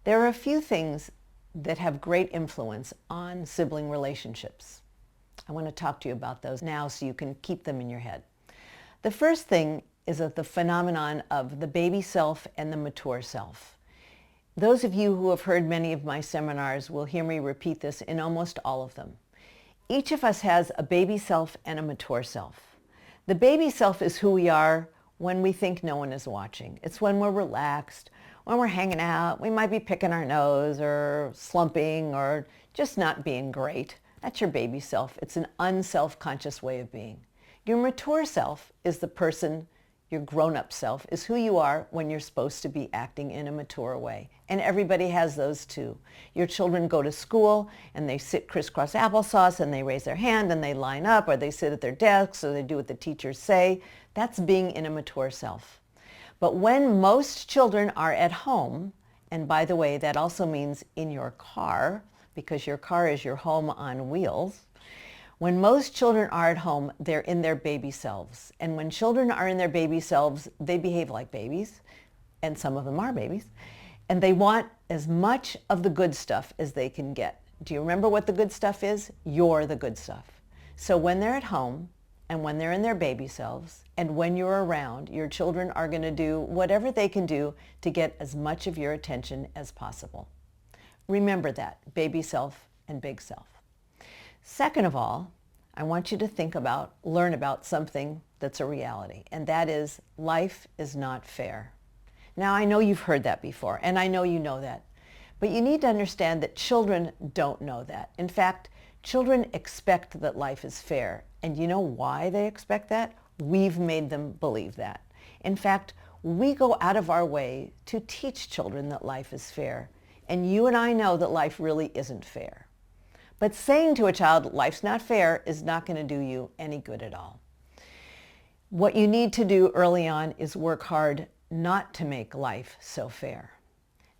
There are a few things that have great influence on sibling relationships. I want to talk to you about those now so you can keep them in your head. The first thing is the phenomenon of the baby self and the mature self. Those of you who have heard many of my seminars will hear me repeat this in almost all of them. Each of us has a baby self and a mature self. The baby self is who we are when we think no one is watching. It's when we're relaxed, when we're hanging out, we might be picking our nose or slumping or just not being great. That's your baby self. It's an unself-conscious way of being. Your mature self is the person, your grown-up self, is who you are when you're supposed to be acting in a mature way. And everybody has those too. Your children go to school and they sit crisscross applesauce and they raise their hand and they line up, or they sit at their desks, or they do what the teachers say. That's being in a mature self. But when most children are at home, and by the way, that also means in your car, because your car is your home on wheels. When most children are at home, they're in their baby selves. And when children are in their baby selves, they behave like babies, and some of them are babies, and they want as much of the good stuff as they can get. Do you remember what the good stuff is? You're the good stuff. So when they're at home, and when they're in their baby selves, and when you're around, your children are going to do whatever they can do to get as much of your attention as possible. Remember that, baby self and big self. Second of all, I want you to learn about something that's a reality, and that is life is not fair. Now, I know you've heard that before, and I know you know that, but you need to understand that children don't know that. In fact, children expect that life is fair, and you know why they expect that? We've made them believe that. In fact, we go out of our way to teach children that life is fair, and you and I know that life really isn't fair. But saying to a child, life's not fair, is not going to do you any good at all. What you need to do early on is work hard not to make life so fair.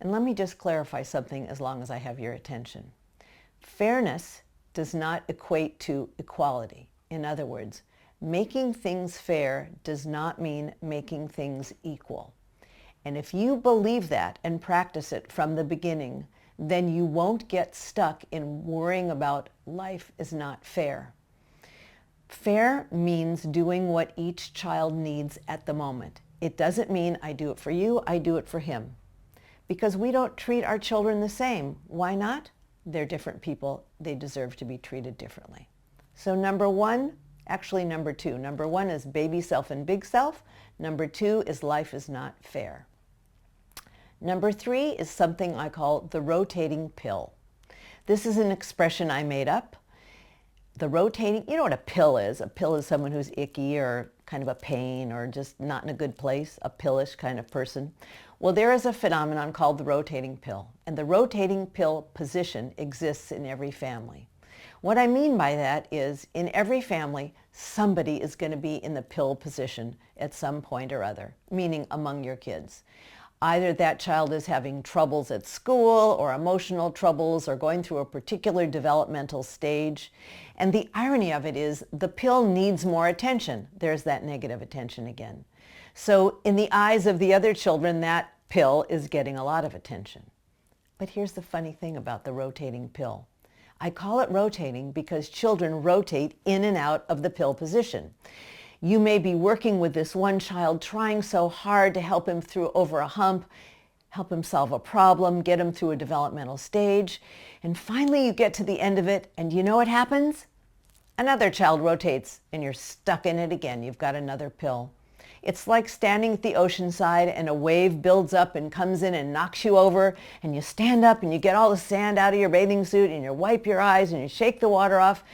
And let me just clarify something as long as I have your attention. Fairness does not equate to equality. In other words, making things fair does not mean making things equal. And if you believe that and practice it from the beginning, then you won't get stuck in worrying about life is not fair. Fair means doing what each child needs at the moment. It doesn't mean I do it for you, I do it for him. Because we don't treat our children the same. Why not? They're different people. They deserve to be treated differently. So number two. Number one is baby self and big self. Number two is life is not fair. Number three is something I call the rotating pill. This is an expression I made up. You know what a pill is? A pill is someone who's icky or kind of a pain or just not in a good place, a pillish kind of person. Well, there is a phenomenon called the rotating pill, and the rotating pill position exists in every family. What I mean by that is in every family, somebody is going to be in the pill position at some point or other, meaning among your kids. Either that child is having troubles at school or emotional troubles or going through a particular developmental stage. And the irony of it is the pill needs more attention. There's that negative attention again. So in the eyes of the other children, that pill is getting a lot of attention. But here's the funny thing about the rotating pill. I call it rotating because children rotate in and out of the pill position. You may be working with this one child, trying so hard to help him over a hump, help him solve a problem, get him through a developmental stage. And finally you get to the end of it, and you know what happens? Another child rotates, and you're stuck in it again. You've got another pill. It's like standing at the ocean side and a wave builds up and comes in and knocks you over, and you stand up and you get all the sand out of your bathing suit and you wipe your eyes and you shake the water off,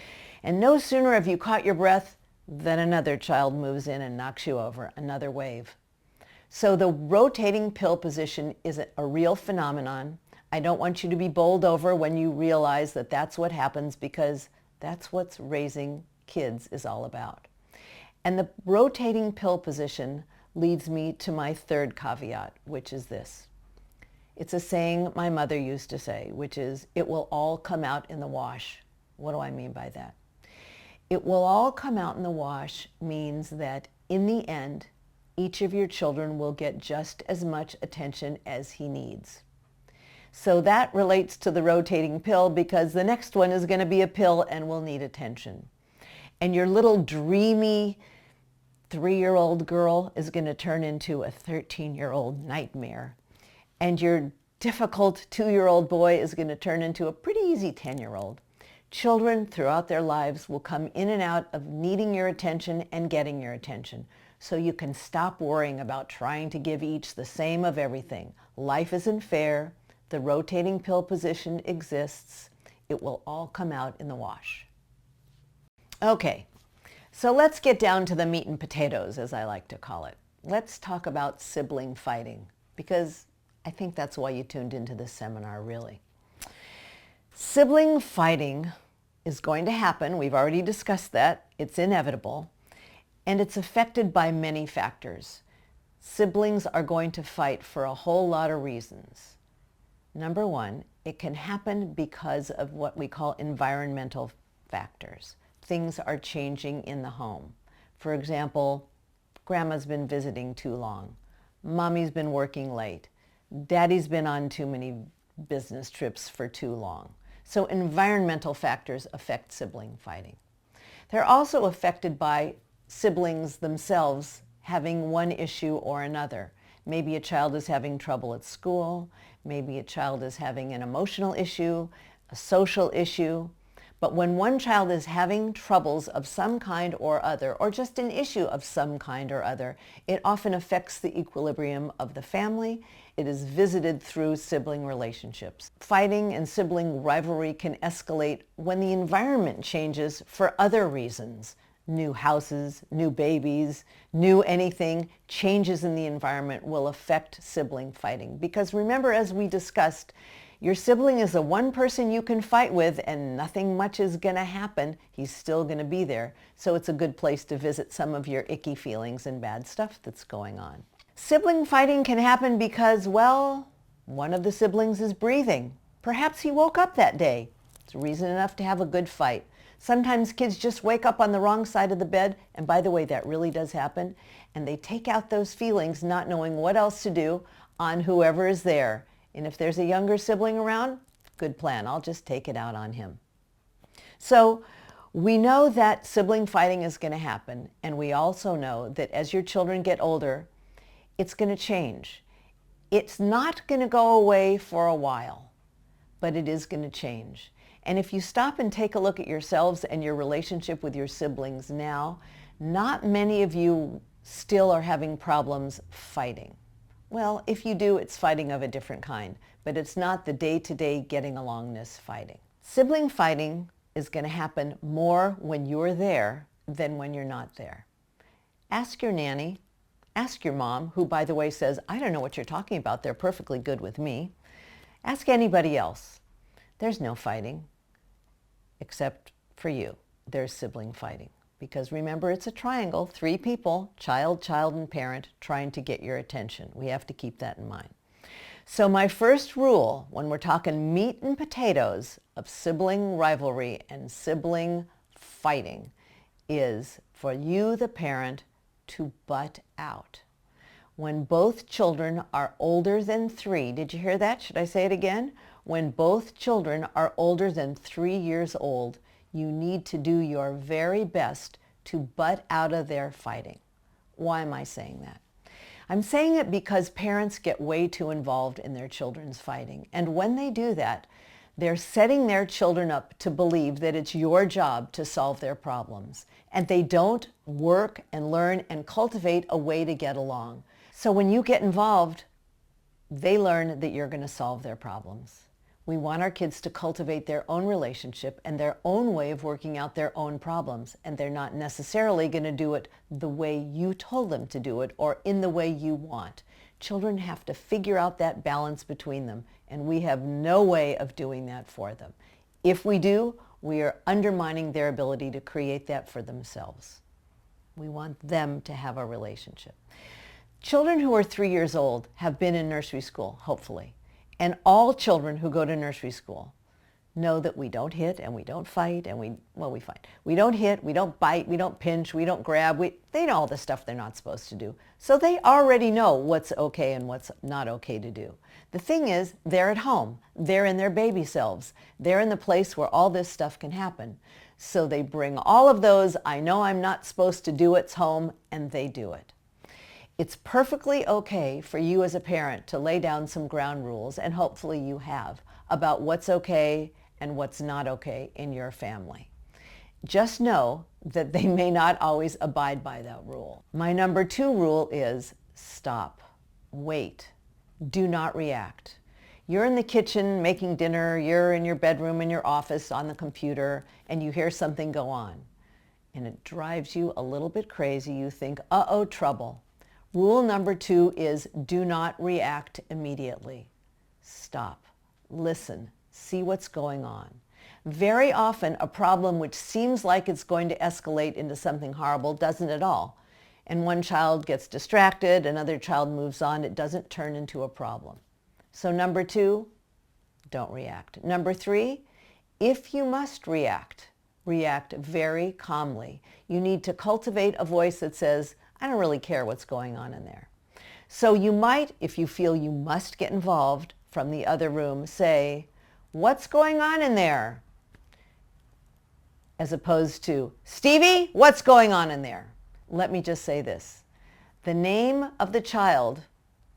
and no sooner have you caught your breath then another child moves in and knocks you over, another wave. So the rotating pill position is a real phenomenon. I don't want you to be bowled over when you realize that that's what happens, because that's what raising kids is all about. And the rotating pill position leads me to my third caveat, which is this. It's a saying my mother used to say, which is, it will all come out in the wash. What do I mean by that? It will all come out in the wash means that in the end, each of your children will get just as much attention as he needs. So that relates to the rotating pill because the next one is going to be a pill and will need attention. And your little dreamy 3-year-old girl is going to turn into a 13-year-old nightmare. And your difficult 2-year-old boy is going to turn into a pretty easy 10-year-old. Children throughout their lives will come in and out of needing your attention and getting your attention. So you can stop worrying about trying to give each the same of everything. Life isn't fair. The rotating pill position exists. It will all come out in the wash. Okay, so let's get down to the meat and potatoes, as I like to call it. Let's talk about sibling fighting, because I think that's why you tuned into this seminar, really. Sibling fighting is going to happen. We've already discussed that. It's inevitable, and it's affected by many factors. Siblings are going to fight for a whole lot of reasons. Number one, it can happen because of what we call environmental factors. Things are changing in the home. For example, grandma's been visiting too long. Mommy's been working late. Daddy's been on too many business trips for too long. So environmental factors affect sibling fighting. They're also affected by siblings themselves having one issue or another. Maybe a child is having trouble at school. Maybe a child is having an emotional issue, a social issue. But when one child is having troubles of some kind or other, or just an issue of some kind or other, it often affects the equilibrium of the family. It is visited through sibling relationships. Fighting and sibling rivalry can escalate when the environment changes for other reasons. New houses, new babies, new anything, changes in the environment will affect sibling fighting. Because remember, as we discussed, your sibling is the one person you can fight with and nothing much is going to happen. He's still going to be there. So it's a good place to visit some of your icky feelings and bad stuff that's going on. Sibling fighting can happen because, well, one of the siblings is breathing. Perhaps he woke up that day. It's reason enough to have a good fight. Sometimes kids just wake up on the wrong side of the bed, and by the way, that really does happen, and they take out those feelings not knowing what else to do on whoever is there. And if there's a younger sibling around, good plan. I'll just take it out on him. So we know that sibling fighting is going to happen, and we also know that as your children get older, it's going to change. It's not going to go away for a while, but it is going to change. And if you stop and take a look at yourselves and your relationship with your siblings now, not many of you still are having problems fighting. Well, if you do, it's fighting of a different kind, but it's not the day-to-day getting alongness fighting. Sibling fighting is going to happen more when you're there than when you're not there. Ask your nanny, ask your mom, who, by the way, says, I don't know what you're talking about, they're perfectly good with me. Ask anybody else. There's no fighting, except for you. There's sibling fighting. Because remember, it's a triangle, 3 people, child, child, and parent, trying to get your attention. We have to keep that in mind. So my first rule, when we're talking meat and potatoes of sibling rivalry and sibling fighting, is for you, the parent, to butt out. When both children are older than 3, did you hear that? Should I say it again? When both children are older than 3 years old, you need to do your very best to butt out of their fighting. Why am I saying that? I'm saying it because parents get way too involved in their children's fighting. And when they do that, they're setting their children up to believe that it's your job to solve their problems. And they don't work and learn and cultivate a way to get along. So when you get involved, they learn that you're going to solve their problems. We want our kids to cultivate their own relationship and their own way of working out their own problems. And they're not necessarily going to do it the way you told them to do it or in the way you want. Children have to figure out that balance between them, and we have no way of doing that for them. If we do, we are undermining their ability to create that for themselves. We want them to have a relationship. Children who are 3 years old have been in nursery school, hopefully. And all children who go to nursery school know that we don't hit and we don't fight and we fight. We don't hit, we don't bite, we don't pinch, we don't grab. They know all the stuff they're not supposed to do. So they already know what's okay and what's not okay to do. The thing is, they're at home. They're in their baby selves. They're in the place where all this stuff can happen. So they bring all of those, I know I'm not supposed to do it's home, and they do it. It's perfectly okay for you as a parent to lay down some ground rules, and hopefully you have, about what's okay and what's not okay in your family. Just know that they may not always abide by that rule. My number 2 rule is stop, wait, do not react. You're in the kitchen making dinner, you're in your bedroom, in your office, on the computer, and you hear something go on. And it drives you a little bit crazy. You think, uh-oh, trouble. Rule number 2 is do not react immediately. Stop, listen, see what's going on. Very often, a problem which seems like it's going to escalate into something horrible doesn't at all. And one child gets distracted, another child moves on. It doesn't turn into a problem. So number 2, don't react. Number 3, if you must react, react very calmly. You need to cultivate a voice that says, I don't really care what's going on in there. So you might, if you feel you must get involved from the other room, say, what's going on in there? As opposed to, Stevie, what's going on in there? Let me just say this. The name of the child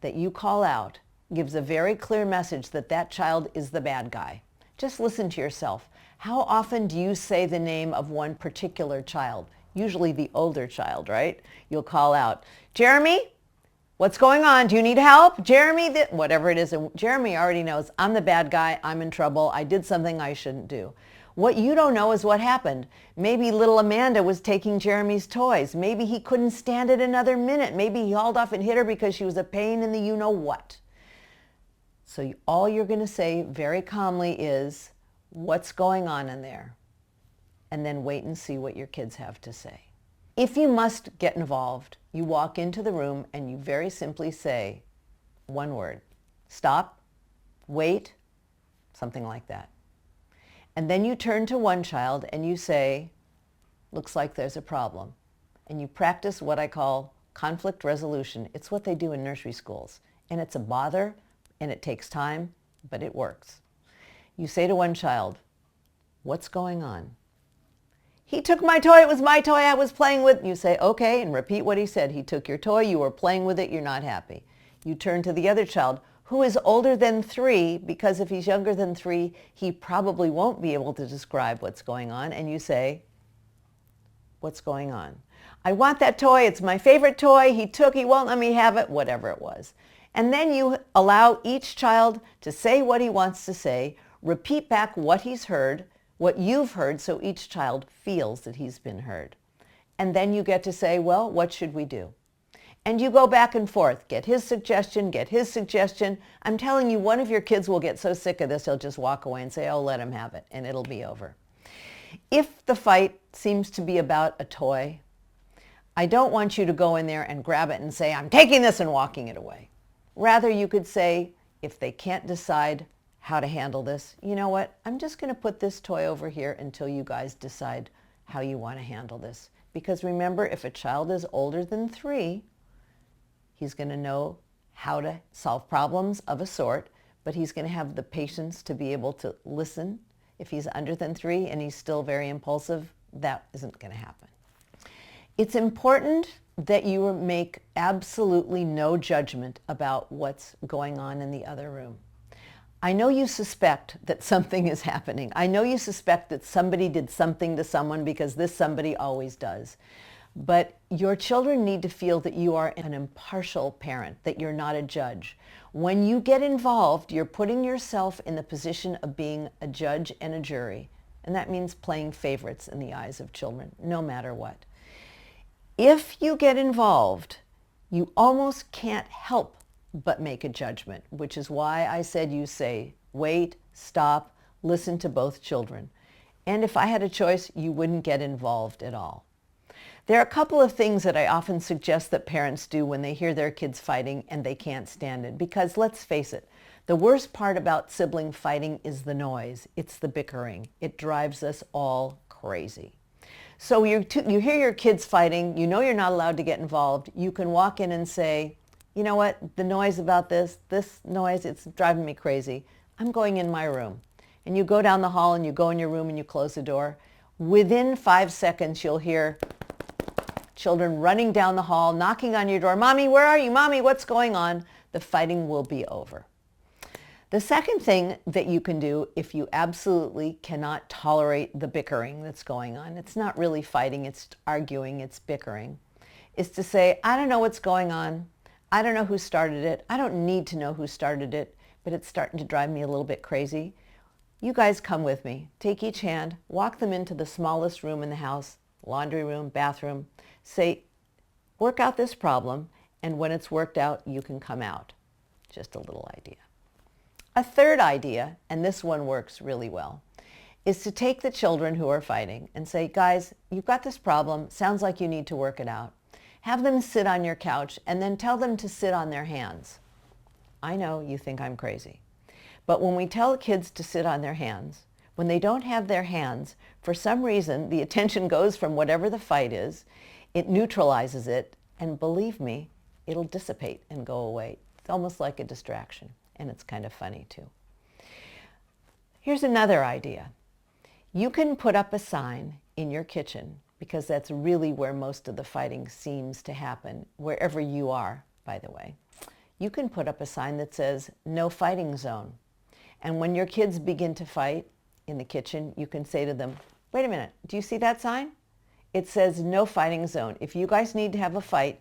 that you call out gives a very clear message that that child is the bad guy. Just listen to yourself. How often do you say the name of one particular child? Usually the older child, right? You'll call out, Jeremy, what's going on? Do you need help? Jeremy, whatever it is. And Jeremy already knows, I'm the bad guy. I'm in trouble. I did something I shouldn't do. What you don't know is what happened. Maybe little Amanda was taking Jeremy's toys. Maybe he couldn't stand it another minute. Maybe he hauled off and hit her because she was a pain in the you-know-what. So all you're going to say very calmly is, what's going on in there? And then wait and see what your kids have to say. If you must get involved, you walk into the room and you very simply say one word, stop, wait, something like that. And then you turn to one child and you say, looks like there's a problem. And you practice what I call conflict resolution. It's what they do in nursery schools. And it's a bother and it takes time, but it works. You say to one child, what's going on? He took my toy. It was my toy I was playing with. You say, okay, and repeat what he said. He took your toy. You were playing with it. You're not happy. You turn to the other child who is older than 3, because if he's younger than 3, he probably won't be able to describe what's going on. And you say, what's going on? I want that toy. It's my favorite toy. He won't let me have it, whatever it was. And then you allow each child to say what he wants to say, repeat back what he's heard, what you've heard, so each child feels that he's been heard. And then you get to say, well, what should we do? And you go back and forth. Get his suggestion, get his suggestion. I'm telling you, one of your kids will get so sick of this, he'll just walk away and say, oh, let him have it, and it'll be over. If the fight seems to be about a toy, I don't want you to go in there and grab it and say, I'm taking this and walking it away. Rather, you could say, if they can't decide how to handle this, you know what? I'm just going to put this toy over here until you guys decide how you want to handle this. Because remember, if a child is older than 3, he's going to know how to solve problems of a sort, but he's going to have the patience to be able to listen. If he's under than 3 and he's still very impulsive, that isn't going to happen. It's important that you make absolutely no judgment about what's going on in the other room. I know you suspect that something is happening. I know you suspect that somebody did something to someone, because this somebody always does. But your children need to feel that you are an impartial parent, that you're not a judge. When you get involved, you're putting yourself in the position of being a judge and a jury. And that means playing favorites in the eyes of children, no matter what. If you get involved, you almost can't help but make a judgment, which is why I said you say, wait, stop, listen to both children. And if I had a choice, you wouldn't get involved at all. There are a couple of things that I often suggest that parents do when they hear their kids fighting and they can't stand it. Because let's face it, The worst part about sibling fighting is the noise. It's the bickering. It drives us all crazy. So you hear your kids fighting. You know you're not allowed to get involved. You can walk in and say, you know what, the noise about this noise, it's driving me crazy. I'm going in my room. And you go down the hall and you go in your room and you close the door. Within 5 seconds, you'll hear children running down the hall, knocking on your door. Mommy, where are you? Mommy, what's going on? The fighting will be over. The second thing that you can do if you absolutely cannot tolerate the bickering that's going on, it's not really fighting, it's arguing, it's bickering, is to say, I don't know what's going on. I don't know who started it. I don't need to know who started it, but it's starting to drive me a little bit crazy. You guys come with me. Take each hand, walk them into the smallest room in the house, laundry room, bathroom. Say, work out this problem, and when it's worked out, you can come out. Just a little idea. A third idea, and this one works really well, is to take the children who are fighting and say, guys, you've got this problem. Sounds like you need to work it out. Have them sit on your couch and then tell them to sit on their hands. I know you think I'm crazy. But when we tell kids to sit on their hands, when they don't have their hands, for some reason, the attention goes from whatever the fight is, it neutralizes it, and believe me, it'll dissipate and go away. It's almost like a distraction. And it's kind of funny too. Here's another idea. You can put up a sign in your kitchen, because that's really where most of the fighting seems to happen, wherever you are, by the way. You can put up a sign that says, no fighting zone. And when your kids begin to fight in the kitchen, you can say to them, wait a minute, do you see that sign? It says no fighting zone. If you guys need to have a fight,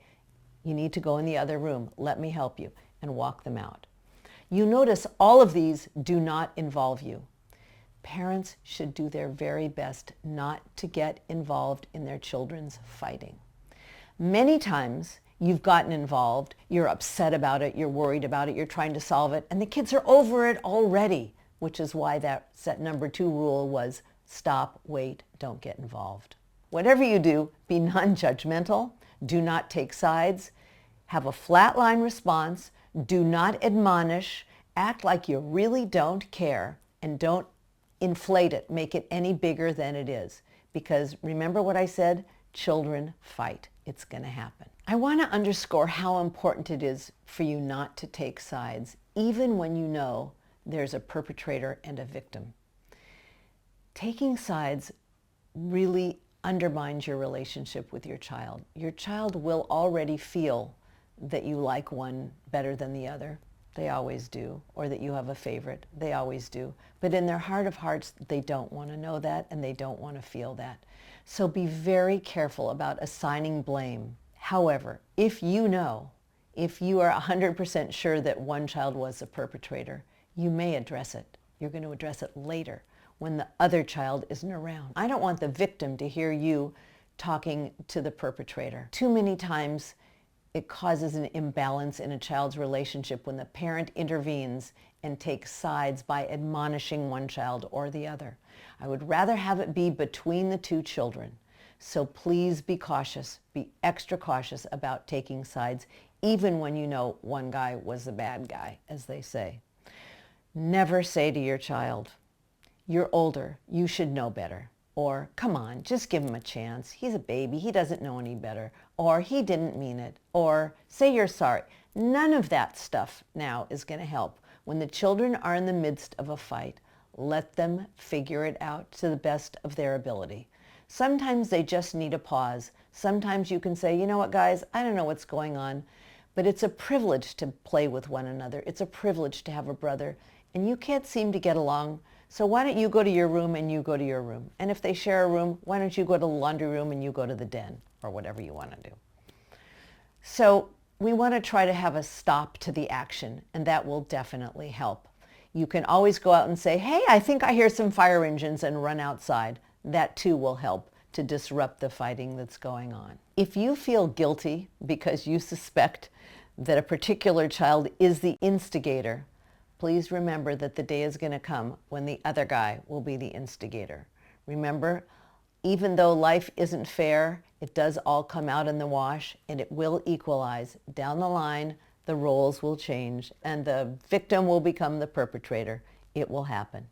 you need to go in the other room. Let me help you, and walk them out. You notice all of these do not involve you. Parents should do their very best not to get involved in their children's fighting. Many times you've gotten involved, you're upset about it, you're worried about it, you're trying to solve it, and the kids are over it already, which is why that set number 2 rule was stop, wait, don't get involved. Whatever you do, be non-judgmental, do not take sides, have a flatline response, do not admonish, act like you really don't care, and don't inflate it, make it any bigger than it is. Because remember what I said, children fight. It's going to happen. I want to underscore how important it is for you not to take sides, even when you know there's a perpetrator and a victim. Taking sides really undermines your relationship with your child. Your child will already feel that you like one better than the other. They always do. Or that you have a favorite. They always do. But in their heart of hearts, they don't want to know that, and they don't want to feel that. So be very careful about assigning blame. However, if you know, if you are 100% sure that one child was a perpetrator, you may address it. You're going to address it later when the other child isn't around. I don't want the victim to hear you talking to the perpetrator. Too many times, it causes an imbalance in a child's relationship when the parent intervenes and takes sides by admonishing one child or the other. I would rather have it be between the two children. So please be cautious, be extra cautious about taking sides, even when you know one guy was the bad guy, as they say. Never say to your child, you're older, you should know better. Or, come on, just give him a chance. He's a baby. He doesn't know any better. Or, he didn't mean it. Or, say you're sorry. None of that stuff now is going to help. When the children are in the midst of a fight, let them figure it out to the best of their ability. Sometimes they just need a pause. Sometimes you can say, you know what, guys, I don't know what's going on, but it's a privilege to play with one another. It's a privilege to have a brother, and you can't seem to get along. So why don't you go to your room and you go to your room? And if they share a room, why don't you go to the laundry room and you go to the den, or whatever you want to do. So we want to try to have a stop to the action, and that will definitely help. You can always go out and say, hey, I think I hear some fire engines, and run outside. That too will help to disrupt the fighting that's going on. If you feel guilty because you suspect that a particular child is the instigator, please remember that the day is going to come when the other guy will be the instigator. Remember, even though life isn't fair, it does all come out in the wash, and it will equalize. Down the line, the roles will change, and the victim will become the perpetrator. It will happen.